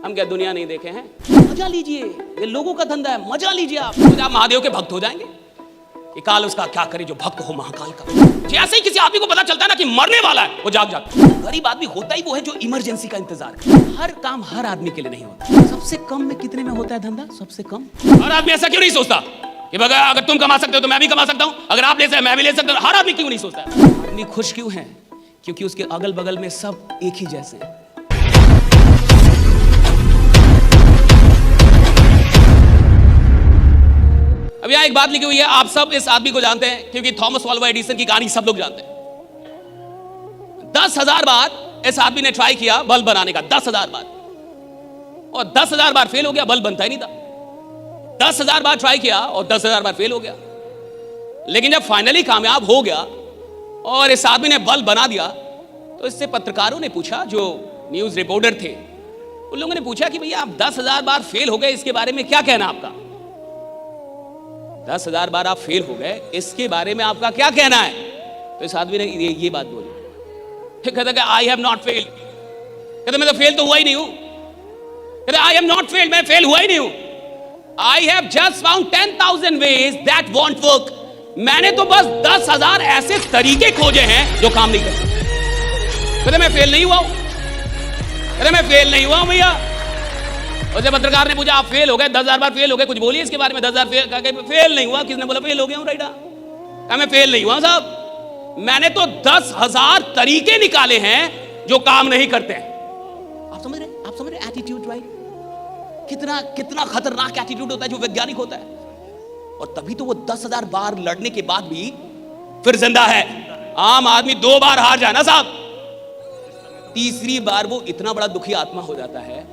हम क्या दुनिया नहीं देखे हैं? मजा लीजिए, ये लोगों का धंधा है, मजा लीजिए। आप महादेव के भक्त हो जाएंगे कि काल उसका क्या करे जो भक्त हो महाकाल का। जैसे ही किसी आदमी को पता चलता है ना कि मरने वाला है, वो जाग जाता है। गरीब आदमी होता ही वो है जो इमरजेंसी का इंतजार करे। हर काम हर आदमी के लिए नहीं होता। सबसे कम में कितने में होता है धंधा? सबसे कम। हर आदमी ऐसा क्यों नहीं सोचता कि अगर तुम कमा सकते हो तो मैं भी कमा सकता हूं, अगर आप ले सकते मैं भी ले सकता हूं? हर आदमी क्यों नहीं सोचता? आदमी खुश क्यों है? क्योंकि उसके अगल बगल में सब एक ही जैसे हैं। अब यहां एक बात लिखी हुई है, आप सब इस आदमी को जानते हैं क्योंकि थॉमस अल्वा एडिसन की कहानी सब लोग जानते हैं। 10,000 बार इस आदमी ने ट्राई किया बल्ब बनाने का, 10,000 बार, और 10,000 बार फेल हो गया, बल्ब बनता ही नहीं था। 10,000 बार ट्राई किया और 10,000 बार फेल हो गया। लेकिन जब फाइनली कामयाब हो गया और इस आदमी ने बल्ब बना दिया, तो इससे पत्रकारों ने पूछा, जो न्यूज रिपोर्टर थे उन लोगों ने पूछा कि भैया आप 10,000 बार फेल हो गए, इसके बारे में क्या कहना आपका? 10,000 बार आप फेल हो गए, इसके बारे में आपका क्या कहना है? तो इस आदमी ने ये बात बोली। कहता आई हैव नॉट फेल्ड। कहता मैं तो फेल तो हुआ ही नहीं हूं। कहता आई हैव नॉट फेल्ड, मैं फेल हुआ ही नहीं हूं। I have just found 10,000 ways that want work. मैंने तो बस 10,000 ऐसे तरीके खोजे हैं जो काम नहीं करते। कहता मैं फेल नहीं हुआ हूं। कहता मैं फेल नहीं हुआ हूं भैया। और जब पत्रकार ने पूछा आप फेल हो गए, 10,000 बार फेल हो गए, कुछ बोलिए इसके बारे में। 10,000 फेल नहीं हुआ। किसने बोला फेल हो गया हूं? राइटा। कहा मैं फेल नहीं हुआ साहब, मैंने तो 10,000 तरीके निकाले हैं जो काम नहीं करते हैं। आप समझ रहे एटीट्यूड, राइट? कितना खतरनाक एटीट्यूड होता है जो वैज्ञानिक होता है। और तभी तो वो 10,000 बार लड़ने के बाद भी फिर जिंदा है। आम आदमी 2 बार हार जाए ना साहब, तीसरी बार वो इतना बड़ा दुखी आत्मा हो जाता है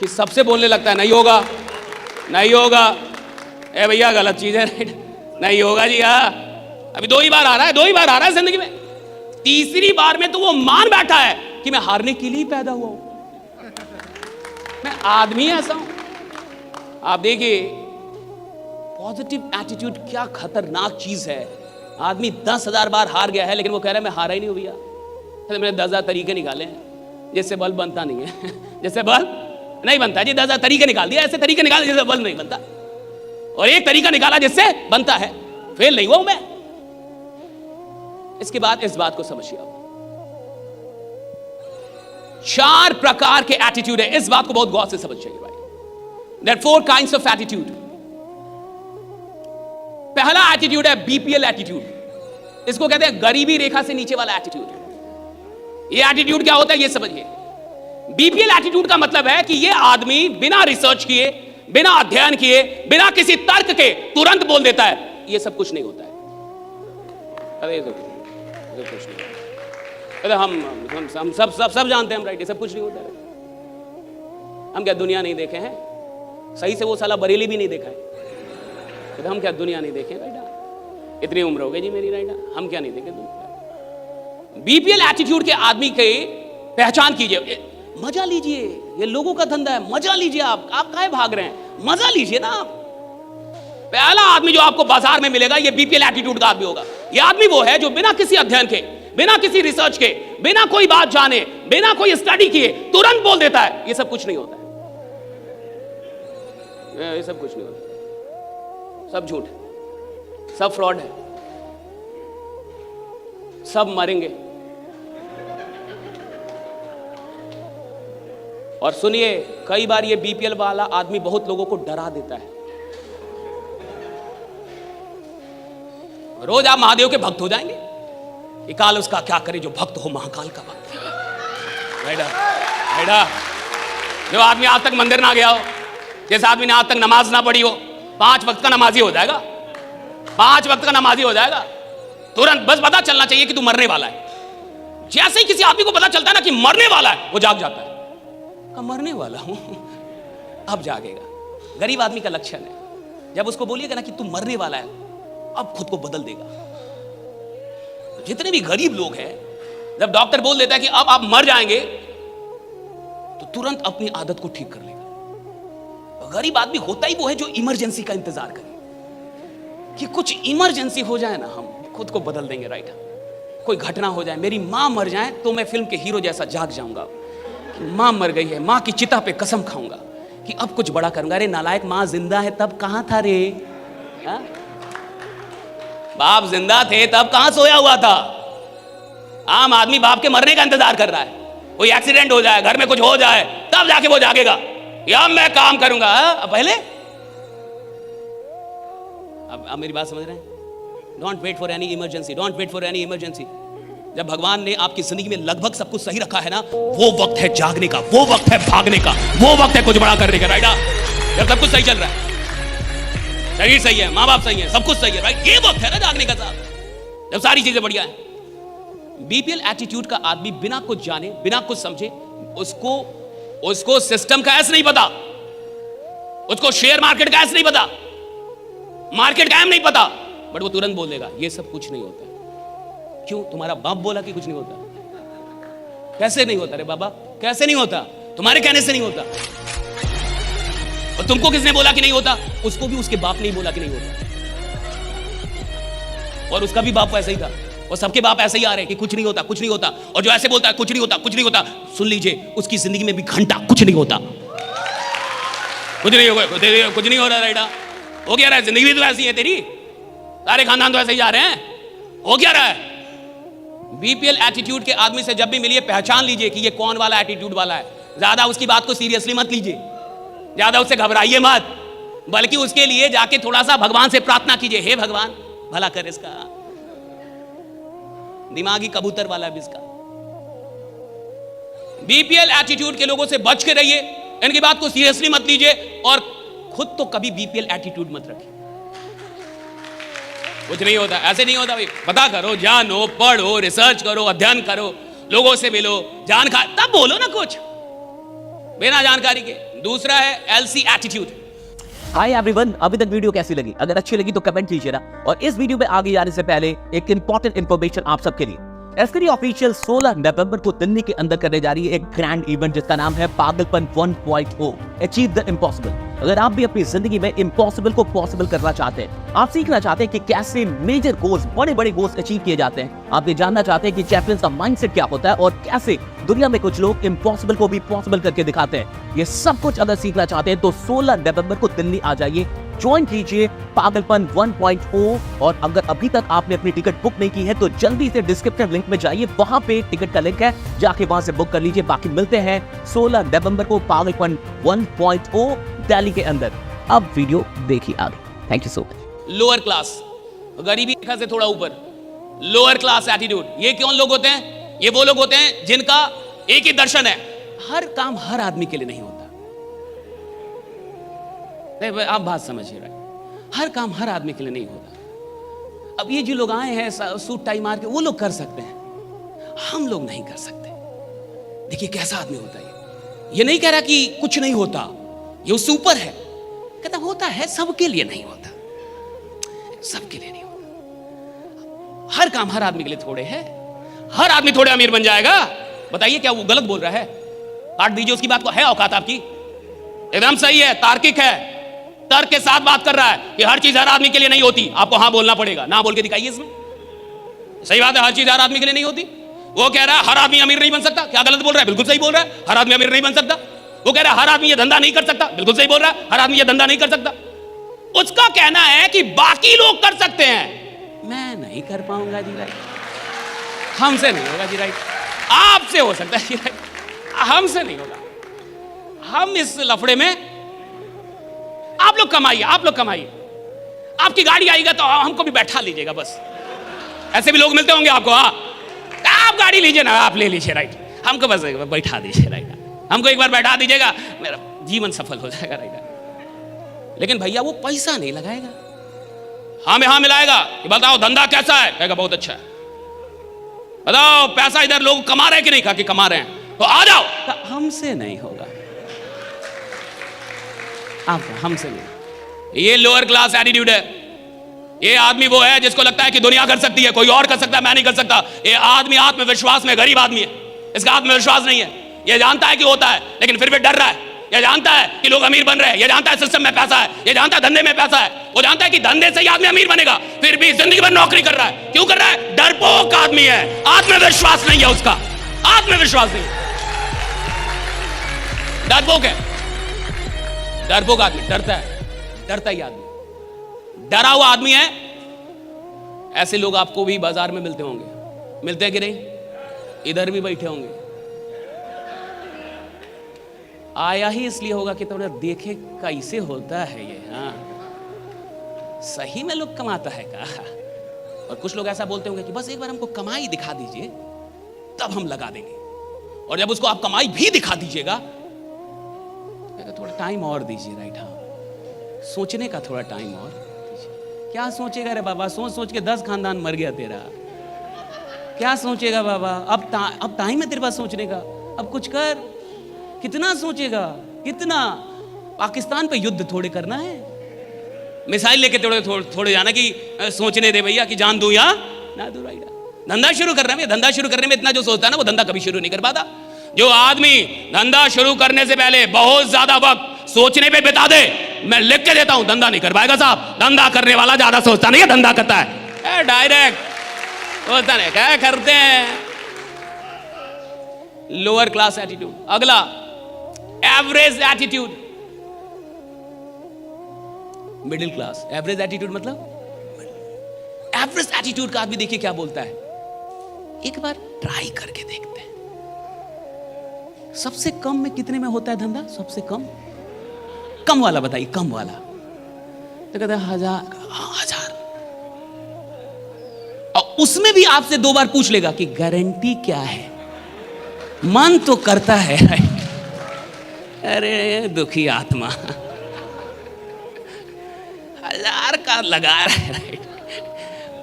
कि सबसे बोलने लगता है नहीं होगा, नहीं होगा, ए भैया गलत चीज है, नहीं होगा जी। हाँ अभी 2 ही बार आ रहा है, 2 ही बार आ रहा है जिंदगी में। तीसरी बार में तो वो मान बैठा है कि मैं हारने के लिए पैदा हुआ हूं, मैं आदमी ऐसा हूं। आप देखिए पॉजिटिव एटीट्यूड क्या खतरनाक चीज है। आदमी 10,000 बार हार गया है लेकिन वो कह रहा है मैं हारा ही नहीं हूं भैया। मैंने 10,000 तरीके निकाले हैं जिससे बल्ब बनता नहीं है जिससे बल्ब नहीं बनता जी। 10,000 तरीके निकाल दिया, ऐसे तरीके निकाल जिससे बल्ब नहीं बनता, और एक तरीका निकाला जिससे बनता है। फेल नहीं हुआ हूं मैं। इसके बाद इस बात को समझिए, आप 4 प्रकार के एटीट्यूड है। इस बात को बहुत गौर से समझिए भाई। There are 4 kinds of attitude. पहला एटीट्यूड है बीपीएल एटीट्यूड। इसको कहते हैं गरीबी रेखा से नीचे वाला एटीट्यूड। ये एटीट्यूड क्या होता है ये समझिए। बीपीएल एटीट्यूड का मतलब है कि ये आदमी बिना रिसर्च किए, बिना अध्ययन किए, बिना किसी तर्क के तुरंत बोल देता है ये सब कुछ नहीं होता है। अरे ये सब कुछ नहीं, अरे हम सब जानते हैं हम, राइट? ये सब कुछ नहीं होता है। हम क्या दुनिया नहीं देखे हैं? सही से वो साला बरेली भी नहीं देखा है। हम क्या दुनिया नहीं देखे? राइट, इतनी उम्र हो गई जी मेरी, राइट, हम क्या नहीं देखे दुनिया? बीपीएल एटीट्यूड के आदमी की पहचान कीजिए। मजा लीजिए, ये लोगों का धंधा है, मजा लीजिए। आप काहे भाग रहे हैं? मजा लीजिए ना आप। पहला आदमी जो आपको बाजार में मिलेगा ये बीपीएल एटीट्यूड का आदमी होगा। ये आदमी वो है जो बिना किसी अध्ययन के, बिना किसी रिसर्च के, बिना कोई बात जाने, बिना कोई स्टडी किए तुरंत बोल देता है ये सब कुछ नहीं होता है, ये सब कुछ नहीं होता, सब झूठ है, सब फ्रॉड है, सब मरेंगे। और सुनिए, कई बार ये बीपीएल वाला आदमी बहुत लोगों को डरा देता है। रोज आप महादेव के भक्त हो जाएंगे कि काल उसका क्या करे जो भक्त हो महाकाल का भक्त। बेटा जो आदमी आज तक मंदिर ना गया हो, जिस आदमी ने आज तक नमाज ना पढ़ी हो, 5 वक्त का नमाजी हो जाएगा, 5 वक्त का नमाजी हो जाएगा। तुरंत बस पता चलना चाहिए कि तू मरने वाला है। जैसे ही किसी आदमी को पता चलता है ना कि मरने वाला है, वो जाग जाता है। का मरने वाला हूं, अब जागेगा। गरीब आदमी का लक्षण है। जब उसको बोलिएगा ना कि तू मरने वाला है, अब खुद को बदल देगा। जितने भी गरीब लोग हैं, जब डॉक्टर बोल देता है कि अब आप मर जाएंगे, तो तुरंत अपनी आदत को ठीक कर लेगा। गरीब आदमी होता ही वो है जो इमरजेंसी का इंतजार करे कि कुछ इमरजेंसी हो जाए ना, हम खुद को बदल देंगे। राइट, कोई घटना हो जाए, मेरी मां मर जाए तो मैं फिल्म के हीरो जैसा जाग जाऊंगा मां मर गई है, मां की चिता पे कसम खाऊंगा कि अब कुछ बड़ा करूंगा। अरे नालायक, मां जिंदा है तब कहां था रे? हा? बाप जिंदा थे तब कहां सोया हुआ था? आम आदमी बाप के मरने का इंतजार कर रहा है, कोई एक्सीडेंट हो जाए, घर में कुछ हो जाए, तब जाके वो जागेगा या मैं काम करूंगा। पहले अब मेरी बात समझ रहे हैं? Don't wait for any emergency, don't wait for any emergency. जब भगवान ने आपकी जिंदगी में लगभग सब कुछ सही रखा है ना, वो वक्त है जागने का, वो वक्त है भागने का, वो वक्त है कुछ बड़ा करने का। राइट? जब सब कुछ सही चल रहा है, शरीर सही है, माँ बाप सही है, सब कुछ सही है, राइट? ये वक्त है ना जागने का साहब, जब सारी चीजें बढ़िया है। बीपीएल एटीट्यूड का आदमी बिना कुछ जाने, बिना कुछ समझे, उसको सिस्टम का ऐसा नहीं पता, उसको शेयर मार्केट का ऐसा नहीं पता, मार्केट का नहीं पता, बट वो तुरंत बोल देगा ये सब कुछ नहीं होता। क्यों? तुम्हारा बाप बोला कि कुछ नहीं होता। कैसे नहीं होता रे बाबा? कैसे नहीं होता? तुम्हारे कहने से नहीं होता। और तुमको किसने बोला कि नहीं होता? उसको भी उसके बाप ने ही बोला कि नहीं होता, और उसका भी बाप ऐसा ही था, और सबके बाप ऐसे ही आ रहे हैं कि कुछ नहीं होता, कुछ नहीं होता। और जो ऐसे बोलता है कुछ नहीं होता, कुछ नहीं होता, सुन लीजिए उसकी जिंदगी में भी घंटा कुछ नहीं होता, कुछ नहीं होगा, कुछ नहीं हो रहा। राइट? हो क्या रहा है? जिंदगी भी तो ऐसी है तेरी, सारे खानदान तो ऐसे ही जा रहे हैं। हो क्या रहा है? बीपीएल एटीट्यूड के आदमी से जब भी मिलिए पहचान लीजिए कि ये कौन वाला एटीट्यूड वाला है। ज्यादा उसकी बात को सीरियसली मत लीजिए, ज्यादा उससे घबराइए मत, बल्कि उसके लिए जाके थोड़ा सा भगवान से प्रार्थना कीजिए, हे भगवान भला कर इसका, दिमागी कबूतर वाला भी इसका। बीपीएल एटीट्यूड के लोगों से बच के रहिए, इनकी बात को सीरियसली मत लीजिए, और खुद तो कभी बीपीएल एटीट्यूड मत रखिए। कुछ नहीं होता, ऐसे नहीं होता भाई। पता करो, जानो, पढ़ो, रिसर्च करो, अध्ययन करो, लोगों से मिलो, जानकारी, तब बोलो ना कुछ बिना जानकारी के। दूसरा है एलसी एटीट्यूड। हाय एवरीवन, अभी तक वीडियो कैसी लगी? अगर अच्छी लगी तो कमेंट कीजिए ना। और इस वीडियो में आगे जाने से पहले एक इंपॉर्टेंट इंफॉर्मेशन आप सबके लिए। एस्करी ऑफिशियल 16 नवंबर को दिल्ली के अंदर करने जा रही है एक ग्रैंड इवेंट जिसका नाम है पागलपन 1.0 अचीव द इम्पॉसिबल। अगर आप भी अपनी जिंदगी में इम्पॉसिबल को पॉसिबल करना चाहते हैं, आप सीखना चाहते हैं कि कैसे मेजर गोल्स, बड़े बड़े गोल्स अचीव किए जाते हैं, आप ये जानना चाहते हैं कि चैंपियंस का माइंडसेट क्या होता है और कैसे दुनिया में कुछ लोग इम्पॉसिबल को भी पॉसिबल करके दिखाते हैं, ये सब कुछ अगर सीखना चाहते हैं तो 16 नवंबर को दिल्ली आ जाइए, ज्वाइन कीजिए पागलपन 1.0। और अगर अभी तक आपने अपनी टिकट बुक नहीं की है तो जल्दी से डिस्क्रिप्शन लिंक में जाइए, वहां पे टिकट का लिंक है, जाके वहां से बुक कर लीजिए। बाकी मिलते हैं 16 नवंबर को पागलपन 1.0 दिल्ली के अंदर। अब वीडियो देखिए आगे। Thank you so much. Lower class, गरीबी रेखा से थोड़ा ऊपर, लोअर क्लास एटीट्यूड। ये कौन लोग होते हैं? ये वो लोग होते हैं जिनका एक ही दर्शन है, हर काम हर आदमी के लिए नहीं होता। आप बात समझिए, राइट? हर काम हर आदमी के लिए नहीं होता। अब ये जो लोग आए हैं सूट टाई मार के, वो लोग कर सकते हैं, हम लोग नहीं कर सकते। देखिए कैसा आदमी होता है। ये नहीं कह रहा कि कुछ नहीं होता, ये उससे ऊपर है, कहता होता है, सबके लिए नहीं होता, सबके लिए नहीं होता। हर काम हर आदमी के लिए थोड़े है, हर आदमी थोड़े अमीर बन जाएगा। बताइए क्या वो गलत बोल रहा है? काट दीजिए उसकी बात को। है औकात आपकी? एकदम सही है, तार्किक है, तर्क के साथ बात कर रहा है कि हर चीज हर आदमी के लिए नहीं होती। आपको हाँ बोलना पड़ेगा, ना बोल के दिखाइए इसमें। सही बात है, हर चीज हर आदमी के लिए नहीं होती। वो कह रहा है हर आदमी अमीर नहीं बन सकता, क्या गलत बोल रहा है? बिल्कुल सही बोल रहा है, हर आदमी अमीर नहीं बन सकता। वो कह रहा है हर आदमी ये धंधा नहीं कर सकता, बिल्कुल सही बोल रहा है, हर आदमी ये धंधा नहीं कर सकता। उसका कहना है कि बाकी लोग कर सकते हैं, मैं नहीं कर पाऊंगा जी, राइट? हमसे नहीं होगा जी, राइट? आपसे हो सकता है जी, राइट? हमसे नहीं होगा। हम इस लफड़े में, आप लोग कमाइए, आप लोग कमाइए, आपकी गाड़ी आएगा तो हमको भी बैठा लीजिएगा बस। ऐसे भी लोग मिलते होंगे आपको। हाँ, आप गाड़ी लीजिए ना, आप ले लीजिए, राइट? हमको बस बैठा दीजिए, राइट? हमको एक बार बैठा दीजिएगा, मेरा जीवन सफल हो जाएगा, राइट? लेकिन भैया वो पैसा नहीं लगाएगा, हाँ में हाँ मिलाएगा कि बताओ धंधा कैसा है, कहेगा बहुत अच्छा है। बताओ पैसा इधर लोग कमा रहे हैं कि नहीं? कहा कि कमा रहे हैं, तो आ जाओ। हमसे नहीं होगा, हमसे नहीं। ये लोअर क्लास एटीट्यूड है। ये आदमी वो है जिसको लगता है कि दुनिया कर सकती है, कोई और कर सकता है, मैं नहीं कर सकता। ये आदमी आत्मविश्वास में गरीब आदमी है, इसका आत्मविश्वास नहीं है। ये जानता है कि होता है, लेकिन फिर भी डर रहा है। ये जानता है कि लोग अमीर बन रहे हैं, ये जानता है सिस्टम में पैसा है, ये जानता है धंधे में पैसा है, वो जानता है कि धंधे से ही आदमी अमीर बनेगा, फिर भी जिंदगी भर नौकरी कर रहा है। क्यों कर रहा है? डरपोक आदमी है, आत्मविश्वास नहीं है उसका, आत्मविश्वास नहीं। डरपोक है, डरपोक आदमी, डरता ही आदमी, डरा हुआ आदमी है। ऐसे लोग आपको भी बाजार में मिलते होंगे, मिलते हैं कि नहीं? इधर भी बैठे होंगे। आया ही इसलिए होगा कि थोड़ा देखे कैसे होता है ये। हाँ, सही में लोग कमाता है का? और कुछ लोग ऐसा बोलते होंगे कि बस एक बार हमको कमाई दिखा दीजिए तब हम लगा देंगे, और जब उसको आप कमाई भी दिखा दीजिएगा थोड़ा टाइम और दीजिए। राइट, हाँ, सोचने का थोड़ा टाइम और दीजिए। क्या सोचेगा रे बाबा? सोच सोच के 10 खानदान मर गया तेरा। क्या सोचेगा बाबा? अब टाइम है तेरे पास सोचने का, अब कुछ कर। कितना सोचेगा? कितना? पाकिस्तान पे युद्ध थोड़े करना है, मिसाइल लेके थोड़े जाना कि सोचने दे भैया कि जान दूं या ना दूं। राइट, धंधा शुरू करने में, धंधा शुरू करने में इतना जो सोचता है ना, वो धंधा कभी शुरू नहीं कर पाता। जो आदमी धंधा शुरू करने से पहले बहुत ज्यादा वक्त सोचने पे बिता दे, मैं लिख के देता हूं, धंधा नहीं कर पाएगा साहब। धंधा करने वाला ज्यादा सोचता नहीं है, धंधा करता है डायरेक्ट होता नहीं। क्या करते हैं? Lower class attitude. अगला, average attitude. Middle class. Average attitude मतलब, एवरेज एटीट्यूड का आदमी देखिए क्या बोलता है, एक बार ट्राई करके देखते हैं। सबसे कम में कितने में होता है धंधा? सबसे कम, कम वाला बताइए, कम वाला। तो कहता है 1000। और उसमें भी आपसे 2 बार पूछ लेगा कि गारंटी क्या है। मन तो करता है, अरे दुखी आत्मा 1000 का लगा रहा है, राइट,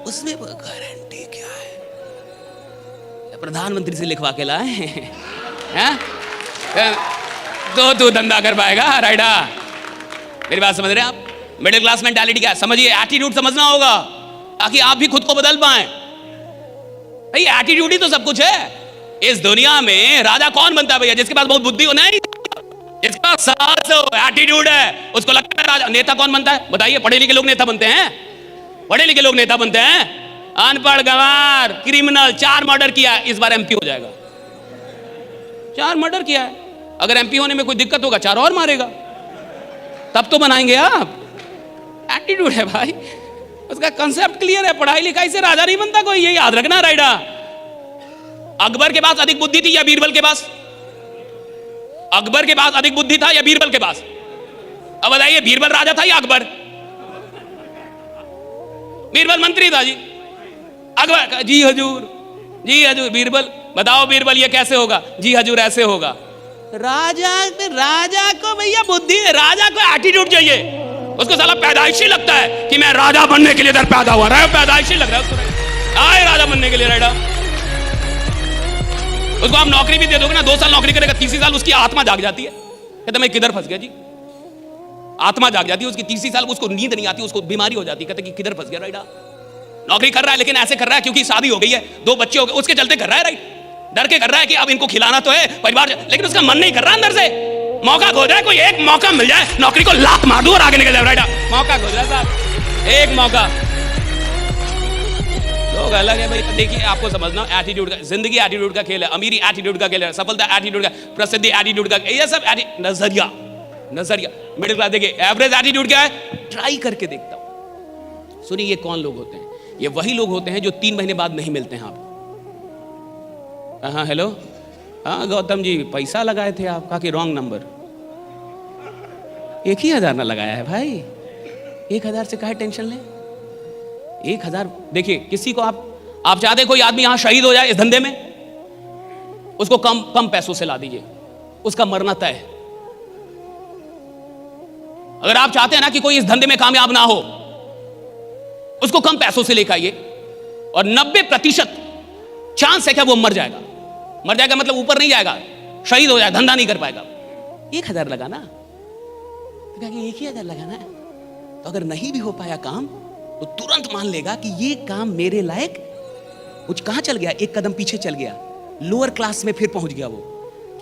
उसमें वो गारंटी क्या है? प्रधानमंत्री से लिखवा के लाए हैं तो तू धंधा कर पाएगा। राइडा, मेरी बात समझ रहे हैं आप? मिडिल क्लास मेंटालिटी क्या है समझिए, एटीट्यूड समझना होगा ताकि आप भी खुद को बदल पाए। भाई एटीट्यूड ही तो सब कुछ है इस दुनिया में। राजा कौन बनता है भैया? जिसके पास बहुत बुद्धि हो, नहीं, जिसके पास साहस हो, एटीट्यूड है, उसको लगता है राजा। नेता कौन बनता है बताइए? पढ़े लिखे लोग नेता बनते हैं, पढ़े लिखे लोग नेता बनते हैं। अनपढ़, गंवार, क्रिमिनल, 4 मर्डर किया, इस बार एमपी हो जाएगा। 4 मर्डर किया है, अगर एमपी होने में कोई दिक्कत होगा 4 और मारेगा, तब तो बनाएंगे आप। एटीट्यूड है भाई, उसका कंसेप्ट क्लियर है। पढ़ाई लिखाई से राजा नहीं बनता कोई, ये याद रखना। राइडा, अकबर के पास अधिक बुद्धि थी या बीरबल के पास? अकबर के पास अधिक बुद्धि था या बीरबल के पास? अब बताइए, बीरबल राजा था या अकबर? बीरबल मंत्री था जी। अकबर जी हजूर, जी हजूर। बीरबल, बताओ बीरबल ये कैसे होगा? जी हजूर ऐसे होगा। राजा को भैया बुद्धि है, राजा को एटीट्यूड चाहिए। उसको साला पैदाइशी लगता है कि मैं राजा बनने के लिए इधर पैदा हुआ। पैदाइशी लग रहा है उसको, आए राजा बनने के लिए। राइडा, उसको आप नौकरी भी दे दोगे ना, 2 साल नौकरी करेगा, 3 साल उसकी आत्मा जाग जाती है। कहते मैं किधर फंस गया जी? आत्मा जाग जाती है उसकी, 3 साल उसको नींद नहीं आती, उसको बीमारी हो जाती है। कहते कि किधर फंस गया? राइडा, नौकरी कर रहा है लेकिन ऐसे कर रहा है क्योंकि शादी हो गई है, 2 बच्चे हो गए, उसके चलते कर रहा है। राइट, डर के कर रहा है कि अब इनको खिलाना तो है परिवार, लेकिन उसका मन नहीं कर रहा अंदर से। मौका खोज रहा है, कोई एक मौका मिल जाए, नौकरी को लात मार दूं और आगे निकल जाए। राइट, मौका खोज रहा है साहब, एक मौका। लोग अलग है भाई। देखिए, आपको समझना, एटीट्यूड का, जिंदगी एटीट्यूड का खेल है, अमीरी एटीट्यूड का खेल है, सफलता एटीट्यूड का, प्रसिद्धि एटीट्यूड का, ये सब नजरिया। मिडिल क्लास देखिए, एवरेज एटीट्यूड क्या है? ट्राई करके देखता हूं। सुनिए, ये कौन लोग होते हैं? ये वही लोग होते हैं जो 3 महीने बाद नहीं मिलते हैं आपको। हाँ हेलो, हाँ गौतम जी पैसा लगाए थे आप, कहा कि रॉन्ग नंबर। 1,000 ना लगाया है भाई, 1,000 से काहे टेंशन लें? 1,000 देखिए, किसी को आप चाहते कोई आदमी यहां शहीद हो जाए इस धंधे में, उसको कम पैसों से ला दीजिए, उसका मरना तय है। अगर आप चाहते हैं ना कि कोई इस धंधे में कामयाब ना हो, उसको कम पैसों से लेकर आइए और 90% चांस है क्या वो मर जाएगा। मर जाएगा मतलब ऊपर नहीं जाएगा, शहीद हो जाए, धंधा नहीं कर पाएगा। 1,000 लगाना, तो कहा कि 1,000 लगाना है, तो अगर नहीं भी हो पाया काम तो तुरंत मान लेगा कि ये काम मेरे लायक कुछ कहां चल गया, एक कदम पीछे चल गया, लोअर क्लास में फिर पहुंच गया वो,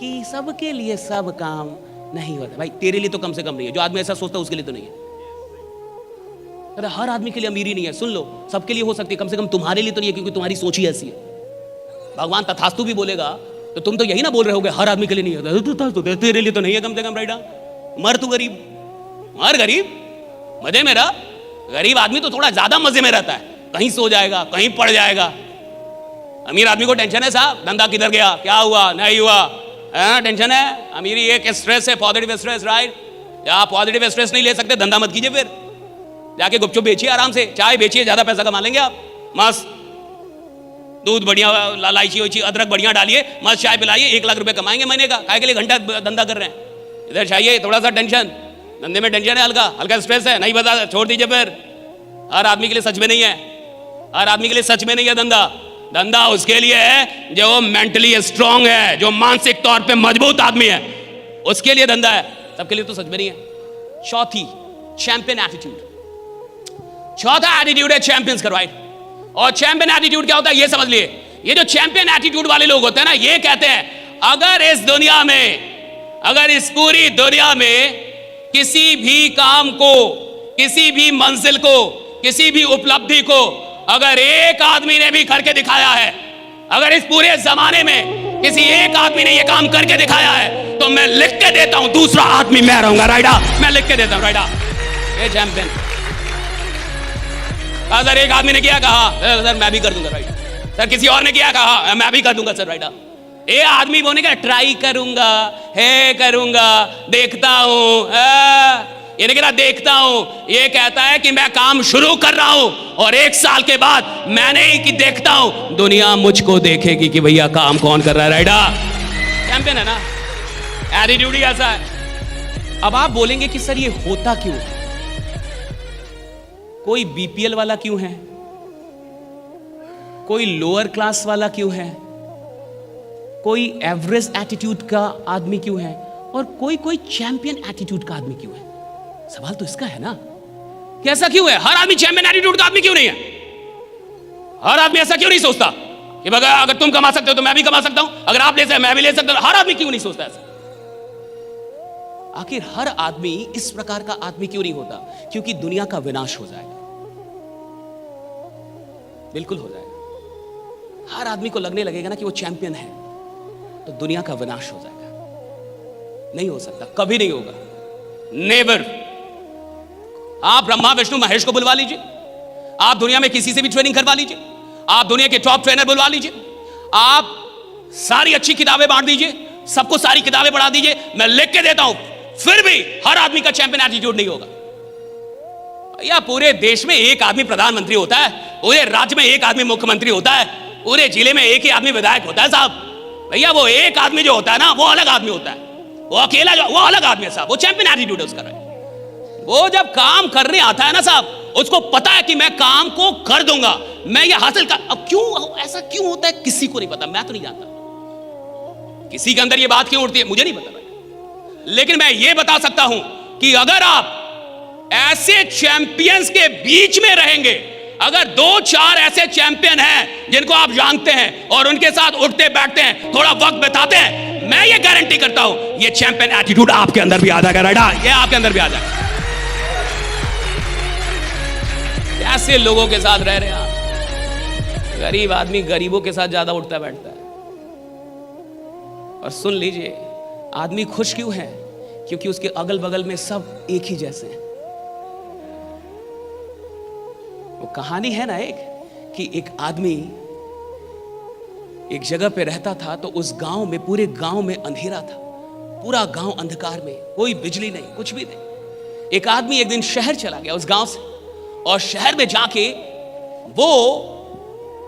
कि सबके लिए सब काम नहीं होता। भाई तेरे लिए तो कम से कम नहीं है, जो आदमी ऐसा सोचता है उसके लिए तो नहीं है। अरे हर आदमी के लिए अमीरी नहीं है, सुन लो, सबके लिए हो सकती है, कम से कम तुम्हारे लिए तो नहीं है, क्योंकि तुम्हारी सोच ही ऐसी है। भगवान तथास्तु भी बोलेगा तो तुम तो यही ना बोल रहे होगे हर आदमी के लिए नहीं होता, तो तेरे लिए तो नहीं है कम से कम राइडा। मर तू गरीब, मर गरीब, मजे में रह। गरीब आदमी तो थोड़ा ज्यादा मजे में रहता है, कहीं सो जाएगा, कहीं पड़ जाएगा। अमीर आदमी को टेंशन है साहब, धंधा किधर गया, क्या हुआ, नहीं हुआ, टेंशन है। अमीरी एक स्ट्रेस है, पॉजिटिव स्ट्रेस, राइट। या आप पॉजिटिव स्ट्रेस नहीं ले सकते, धंधा मत कीजिए, फिर जाके गुपचुप बेचिए, आराम से चाय बेचिए, ज्यादा पैसा कमा लेंगे आप। मस्त दूध बढ़िया, इलायची वैची अदरक बढ़िया डालिए, मस्त चाय पिलाइए, 1 लाख रुपए कमाएंगे महीने का। काय के लिए घंटा धंधा कर रहे हैं। इधर चाहिए थोड़ा सा टेंशन, धंधे में टेंशन है, हल्का हल्का स्ट्रेस है, नहीं बता, छोड़ दीजिए फिर। हर आदमी के लिए सच में नहीं है, हर आदमी के लिए सच में नहीं है धंधा। धंधा उसके लिए है जो मेंटली स्ट्रांग है, जो मानसिक तौर पे मजबूत आदमी है, उसके लिए धंधा है। सबके लिए तो सच में नहीं है। चौथी, चैंपियन एटीट्यूड। चौथा एटीट्यूड है चैंपियंस का, राइट। और चैंपियन एटीट्यूड क्या होता है ये समझ लिए। ये जो चैंपियन एटीट्यूड वाले लोग होते हैं ना, ये कहते हैं अगर इस दुनिया में, अगर इस पूरी दुनिया में किसी भी काम को, किसी भी मंजिल को, किसी भी उपलब्धि को अगर एक आदमी ने भी करके दिखाया है, अगर इस पूरे जमाने में किसी एक आदमी ने ये काम करके दिखाया है, तो मैं लिख के देता हूं दूसरा आदमी मैं रहूंगा, राइडा। मैं लिख के देता हूं, राइडा। ये चैंपियन। सर एक आदमी ने किया, कहा सर मैं भी कर दूंगा, राइट। सर किसी और ने किया, कहा मैं भी कर दूंगा सर, राइडा। ये आदमी बोलेगा ट्राई करूंगा, है करूंगा, देखता हूं। ये नहीं कहता देखता हूं, ये कहता है कि मैं काम शुरू कर रहा हूं और 1 साल के बाद मैंने ही कि देखता हूं, दुनिया मुझको देखेगी कि भैया काम कौन कर रहा है, राइडा। चैंपियन है ना, एटीट्यूड ही ऐसा है। अब आप बोलेंगे कि सर ये होता क्यों है, कोई बीपीएल वाला क्यों है, कोई लोअर क्लास वाला क्यों है, कोई एवरेज एटीट्यूड का आदमी क्यों है, और कोई चैंपियन एटीट्यूड का आदमी क्यों है। सवाल तो इसका है ना कि ऐसा क्यों है, हर आदमी चैंपियन एटीट्यूड का आदमी क्यों नहीं है। हर आदमी ऐसा क्यों नहीं सोचता कि अगर तुम कमा सकते हो तो मैं भी कमा सकता हूं, अगर आप ले सकते मैं भी ले सकता हूं। हर आदमी क्यों नहीं सोचता ऐसा। आखिर हर आदमी इस प्रकार का आदमी क्यों नहीं होता, क्योंकि दुनिया का विनाश हो जाएगा, बिल्कुल हो जाएगा। हर आदमी को लगने लगेगा ना कि वो चैंपियन है, तो दुनिया का विनाश हो जाएगा। नहीं हो सकता, कभी नहीं होगा, नेवर। आप ब्रह्मा विष्णु महेश को बुलवा लीजिए, आप दुनिया में किसी से भी ट्रेनिंग करवा लीजिए, आप दुनिया के टॉप ट्रेनर बुलवा लीजिए, आप सारी अच्छी किताबें बांट दीजिए, सबको सारी किताबें पढ़ा दीजिए, मैं लिख के देता हूं, फिर भी हर आदमी का चैंपियन एटीट्यूड नहीं होगा। या पूरे देश में एक आदमी प्रधानमंत्री होता है, पूरे राज्य में एक आदमी मुख्यमंत्री होता है, पूरे जिले में एक ही आदमी विधायक होता है साहब। भैया वो एक आदमी जो होता है ना, वो अलग आदमी होता है, वो अकेला जो, वो अलग आदमी है साहब, वो चैंपियन एटीट्यूड है उसका। वो जब काम करने आता है ना साहब, उसको पता है कि मैं काम को कर दूंगा, मैं ये हासिल कर। अब क्यों ऐसा क्यों होता है किसी को नहीं पता, मैं तो नहीं जानता किसी के अंदर ये बात क्यों उठती है, मुझे नहीं पता भाई। लेकिन मैं ये बता सकता हूं कि अगर आप ऐसे चैंपियंस के बीच में रहेंगे, अगर 2-4 ऐसे चैंपियन हैं जिनको आप जानते हैं और उनके साथ उठते बैठते हैं, थोड़ा वक्त बिताते हैं, मैं ये गारंटी करता हूं ये चैंपियन एटीट्यूड आपके अंदर भी आ जाएगा, राइडा। ये आपके अंदर भी आ जाएगा। ऐसे लोगों के साथ रह रहे हैं आप। गरीब आदमी गरीबों के साथ ज्यादा उठता बैठता है। और सुन लीजिए, आदमी खुश क्यों है, क्योंकि उसके अगल बगल में सब एक ही जैसे हैं। वो कहानी है ना एक, कि एक आदमी एक जगह पे रहता था, तो उस गांव में, पूरे गांव में अंधेरा था, पूरा गांव अंधकार में, कोई बिजली नहीं, कुछ भी नहीं। एक आदमी एक दिन शहर चला गया उस गांव से, और शहर में जाके वो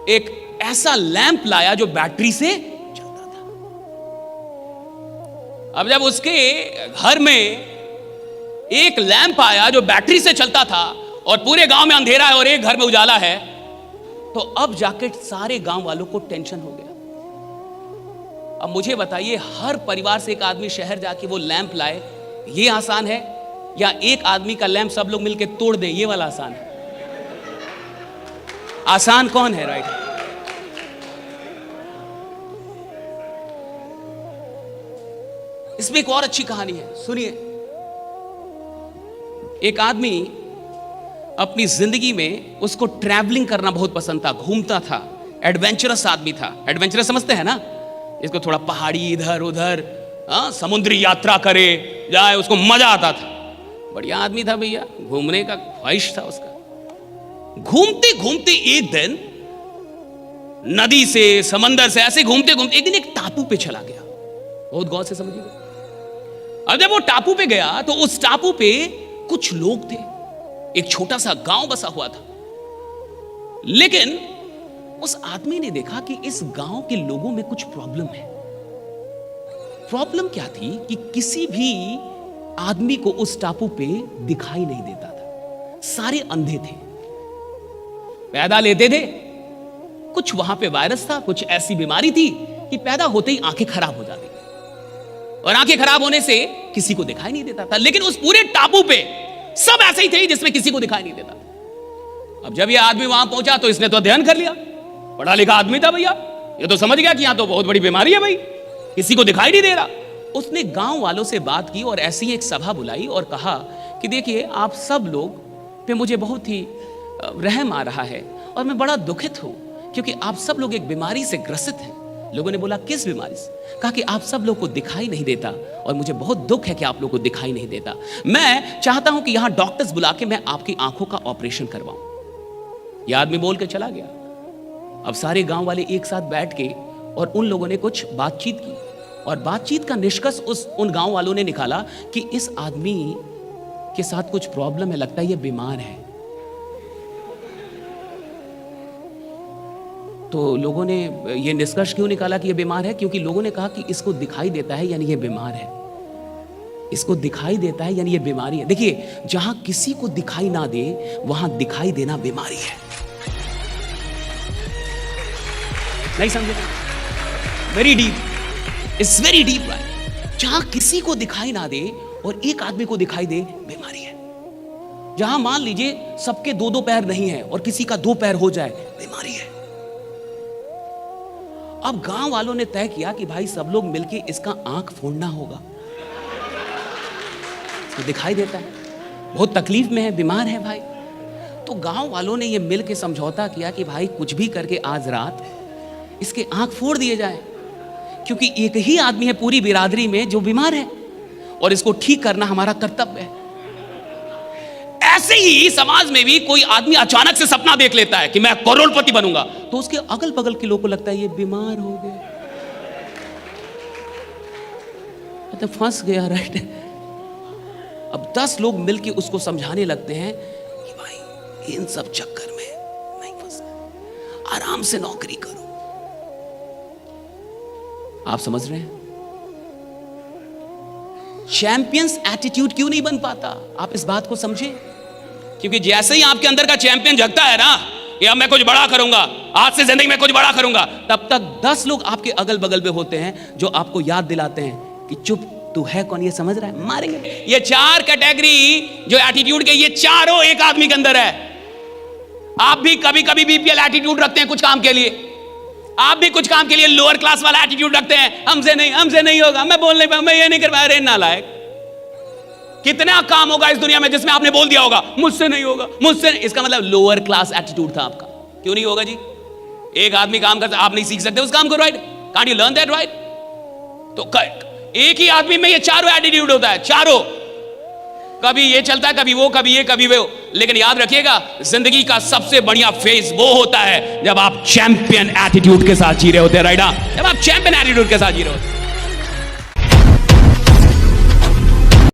एक ऐसा लैंप लाया जो बैटरी से चलता था। अब जब उसके घर में एक लैंप आया जो बैटरी से चलता था, और पूरे गांव में अंधेरा है और एक घर में उजाला है, तो अब जाके सारे गांव वालों को टेंशन हो गया। अब मुझे बताइए, हर परिवार से एक आदमी शहर जाके वो लैंप लाए, ये आसान है, या एक आदमी का लैंप सब लोग मिलकर तोड़ दें, ये वाला आसान है? आसान कौन है, राइट? इसमें एक और अच्छी कहानी है, सुनिए। एक आदमी अपनी जिंदगी में, उसको ट्रैवलिंग करना बहुत पसंद था, घूमता था, एडवेंचरस आदमी था। एडवेंचरस समझते हैं ना, इसको थोड़ा पहाड़ी इधर उधर, समुद्री यात्रा करे जाए, उसको मजा आता था। बढ़िया आदमी था भैया, घूमने का ख्वाहिश था उसका। घूमते घूमते एक दिन नदी से समंदर से ऐसे घूमते घूमते एक दिन एक टापू पे चला गया। बहुत गौर से समझिएगा। अब जब वो टापू पे गया तो उस टापू पे कुछ लोग थे, एक छोटा सा गांव बसा हुआ था। लेकिन उस आदमी ने देखा कि इस गांव के लोगों में कुछ प्रॉब्लम है। प्रॉब्लम क्या थी कि किसी भी आदमी को उस टापू पे दिखाई नहीं देता था, सारे अंधे थे, पैदा लेते थे। कुछ वहां पे वायरस था, कुछ ऐसी बीमारी थी कि पैदा होते ही आंखें खराब हो जाती थी, और आंखें खराब होने से किसी को दिखाई नहीं देता था। लेकिन उस पूरे टापू पे सब ऐसे ही थे जिसमें किसी को दिखाई नहीं देता था। अब जब ये आदमी वहां पहुंचा तो इसने तो अध्ययन कर लिया, पढ़ा लिखा आदमी था भैया, ये तो समझ गया कि यहां तो बहुत बड़ी बीमारी है भाई, किसी को दिखाई नहीं दे रहा। उसने गांव वालों से बात की और ऐसी एक सभा बुलाई और कहा कि देखिए, आप सब लोग पे मुझे बहुत ही रहम आ रहा है और मैं बड़ा दुखित हूं क्योंकि आप सब लोग एक बीमारी से ग्रसित हैं। लोगों ने बोला, किस बीमारी से? कहा कि आप सब लोग को दिखाई नहीं देता और मुझे बहुत दुख है कि आप लोग को दिखाई नहीं देता। मैं चाहता हूं कि यहां डॉक्टर्स बुला के मैं आपकी आंखों का ऑपरेशन करवाऊं। यह आदमी बोल के चला गया। अब सारे गांव वाले एक साथ बैठ के और उन लोगों ने कुछ बातचीत की, और बातचीत का निष्कर्ष उन गांव वालों ने निकाला कि इस आदमी के साथ कुछ प्रॉब्लम है, लगता है ये बीमार है। तो लोगों ने ये निष्कर्ष क्यों निकाला कि ये बीमार है? क्योंकि लोगों ने कहा कि इसको दिखाई देता है यानी ये बीमार है, इसको दिखाई देता है यानी ये बीमारी है। देखिए, जहां किसी को दिखाई ना दे वहां दिखाई देना बीमारी है। नहीं समझे? Very deep, it's very deep. जहां किसी को दिखाई ना दे और एक आदमी को दिखाई दे, बीमारी है। जहां मान लीजिए सबके दो दो पैर नहीं है और किसी का दो पैर हो जाए, बीमारी है। अब गांव वालों ने तय किया कि भाई सब लोग मिलके इसका आंख फोड़ना होगा। तो दिखाई देता है, बहुत तकलीफ में है, बीमार है भाई। तो गांव वालों ने ये मिलके समझौता किया कि भाई कुछ भी करके आज रात इसके आंख फोड़ दिए जाए, क्योंकि एक ही आदमी है पूरी बिरादरी में जो बीमार है और इसको ठीक करना हमारा कर्तव्य है। ऐसे ही समाज में भी कोई आदमी अचानक से सपना देख लेता है कि मैं करोड़पति बनूंगा, तो उसके अगल बगल के लोगों को लगता है ये बीमार हो गया, तो फंस गया, राइट। अब 10 लोग मिलके उसको समझाने लगते हैं कि भाई इन सब चक्कर में नहीं फंसना, आराम से नौकरी करो। आप समझ रहे हैं? चैंपियंस एटीट्यूड क्यों नहीं बन पाता? आप इस बात को समझें, क्योंकि जैसे ही आपके अंदर का चैंपियन जगता है ना, कि अब मैं कुछ बड़ा करूंगा, आज से जिंदगी में कुछ बड़ा करूंगा, तब तक 10 लोग आपके अगल बगल में होते हैं जो आपको याद दिलाते हैं कि चुप, तू है कौन, ये समझ रहा है, मारेंगे। ये 4 कैटेगरी जो एटीट्यूड के, ये चारों एक आदमी के अंदर है। आप भी कभी कभी बीपीएल एटीट्यूड रखते हैं कुछ काम के लिए, आप भी कुछ काम के लिए लोअर क्लास वाला एटीट्यूड रखते हैं, हमसे नहीं होगा, मैं बोल नहीं पाऊंगा, मैं ये नहीं कर पाया। अरे नालायक, कितना काम होगा इस दुनिया में जिसमें आपने बोल दिया होगा मुझसे नहीं होगा, मुझसे नहीं। इसका मतलब लोअर क्लास एटीट्यूड था आपका। क्यों नहीं होगा जी? एक आदमी काम करता, आप नहीं सीख सकते उस काम को, right? Can't you learn that, right? तो एक ही आदमी में ये चारों एटीट्यूड होता है, चारों। कभी ये चलता है, कभी वो, कभी ये, कभी वो। लेकिन याद रखिएगा, जिंदगी का सबसे बढ़िया फेज वो होता है जब आप चैंपियन एटीट्यूड के साथ जी रहे होते हैं, राइट? जब आप चैंपियन एटीट्यूड के साथ जी रहे होते हैं।